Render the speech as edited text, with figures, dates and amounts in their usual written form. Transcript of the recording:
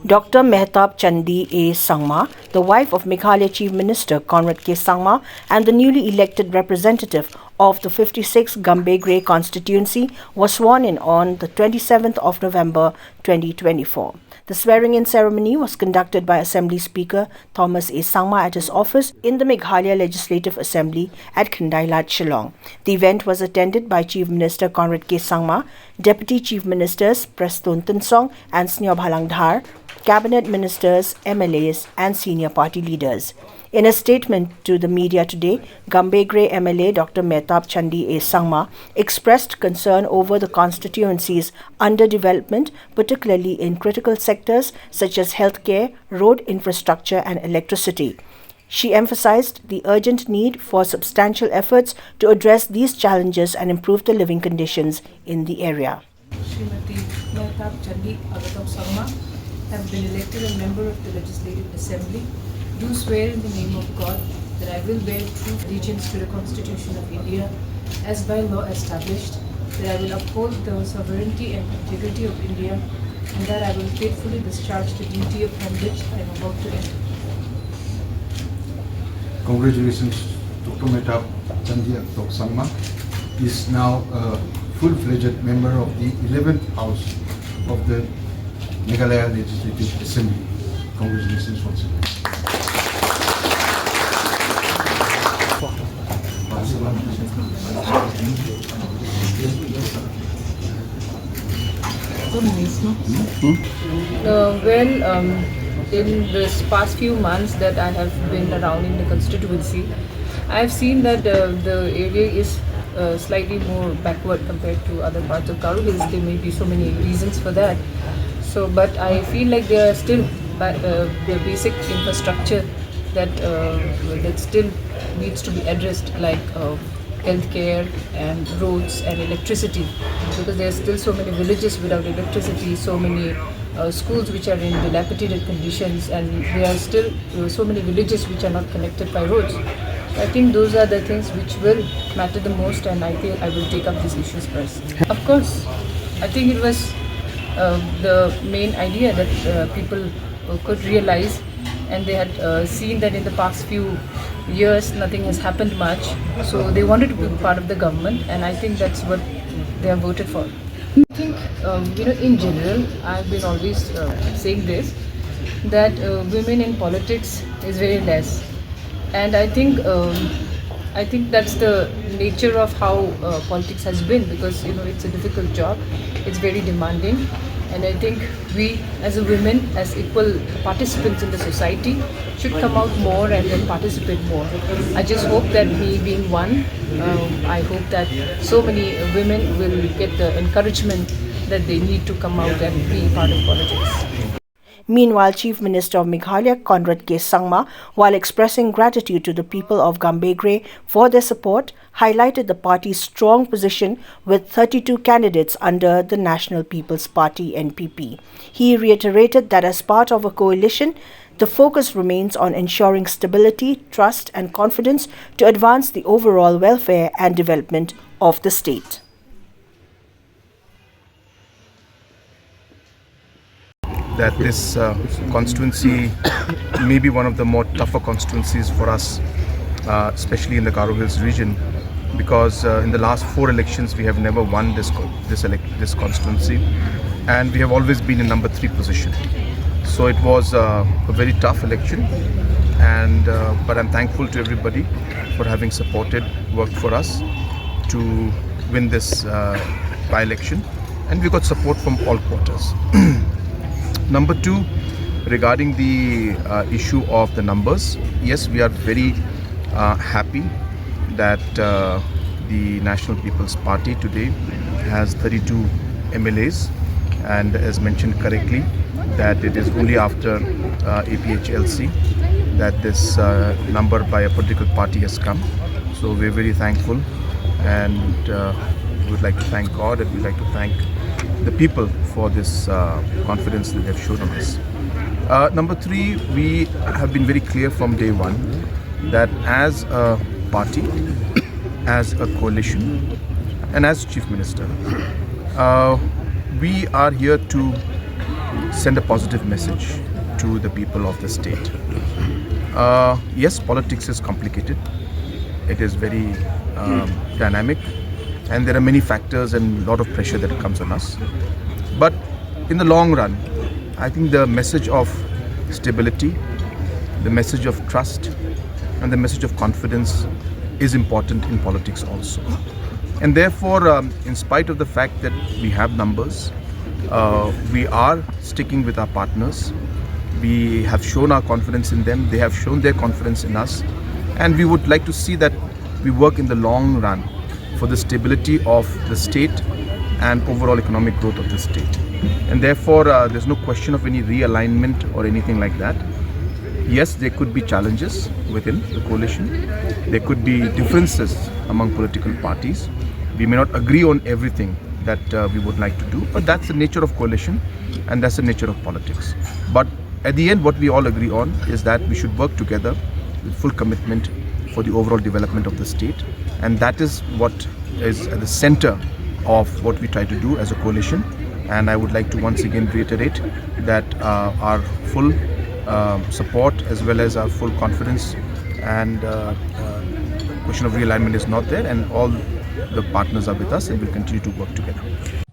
Dr. Mehtab Chandee A. Sangma, the wife of Meghalaya Chief Minister Conrad Sangma and the newly elected representative of the 56th Gambegre Constituency, was sworn in on the 27th of November 2024. The swearing-in ceremony was conducted by Assembly Speaker Thomas A. Sangma at his office in the Meghalaya Legislative Assembly at Khandailat, Shillong. The event was attended by Chief Minister Conrad Sangma, Deputy Chief Ministers Prestun Tinsong and Snyob Halangdhar, Cabinet Ministers, MLAs and senior party leaders. In a statement to the media today, Gambegre MLA Dr. Mehtab Chandee A. Sangma expressed concern over the constituency's underdevelopment, particularly in critical sectors such as healthcare, road infrastructure and electricity. She emphasized the urgent need for substantial efforts to address these challenges and improve the living conditions in the area. Srimati Mehtab Chandee A. have been elected a member of the Legislative Assembly, do swear in the name of God that I will bear true allegiance to the Constitution of India as by law established, that I will uphold the sovereignty and integrity of India, and that I will faithfully discharge the duty upon which I am about to enter. Congratulations, Dr. Mehtab Chandee A. Sangma is now a full-fledged member of the 11th House of the Meghalaya Legislative Assembly. Congratulations once again. In this past few months that I have been around in the constituency, I have seen that the area is slightly more backward compared to other parts of Garo Hills. There may be so many reasons for that. So, but I feel like there are still the basic infrastructure that still needs to be addressed, like healthcare and roads and electricity, because there are still so many villages without electricity, so many schools which are in dilapidated conditions, and there are still so many villages which are not connected by roads. I think those are the things which will matter the most, and I think I will take up these issues first. Of course, I think it was the main idea that people could realize, and they had seen that in the past few years nothing has happened much, so they wanted to be part of the government, and I think that's what they have voted for. I think in general, I've been always saying this, that women in politics is very less, and I think that's the nature of how politics has been, because it's a difficult job, it's very demanding, and I think we as a women, as equal participants in the society, should come out more and then participate more. I just hope that me being one, I hope that so many women will get the encouragement that they need to come out and be part of politics. Meanwhile, Chief Minister of Meghalaya Conrad Sangma, while expressing gratitude to the people of Gambegre for their support, highlighted the party's strong position with 32 candidates under the National People's Party (NPP). He reiterated that as part of a coalition, the focus remains on ensuring stability, trust and confidence to advance the overall welfare and development of the state. That this constituency may be one of the more tougher constituencies for us, especially in the Garo Hills region, because in the last 4 elections we have never won this constituency, and we have always been in number 3 position. So it was a very tough election, and but I'm thankful to everybody for having worked for us to win this by-election, and we got support from all quarters. Number 2, regarding the issue of the numbers, yes, we are very happy that the National People's Party today has 32 MLAs, and as mentioned correctly, that it is only after APHLC that this number by a political party has come. So we're very thankful, and we would like to thank God, and we'd like to thank the people for this confidence that they have shown on us. Number 3, we have been very clear from day one that as a party, as a coalition, and as Chief Minister, we are here to send a positive message to the people of the state. Yes, politics is complicated. It is very dynamic, and there are many factors and a lot of pressure that comes on us. But in the long run, I think the message of stability, the message of trust, and the message of confidence is important in politics also. And therefore, in spite of the fact that we have numbers, we are sticking with our partners. We have shown our confidence in them, they have shown their confidence in us, and we would like to see that we work in the long run for the stability of the state and overall economic growth of the state. And therefore, there's no question of any realignment or anything like that. Yes, there could be challenges within the coalition. There could be differences among political parties. We may not agree on everything that we would like to do, but that's the nature of coalition and that's the nature of politics. But at the end, what we all agree on is that we should work together with full commitment for the overall development of the state, and that is what is at the center of what we try to do as a coalition. And I would like to once again reiterate that our full support as well as our full confidence and question of realignment is not there, and all the partners are with us and will continue to work together.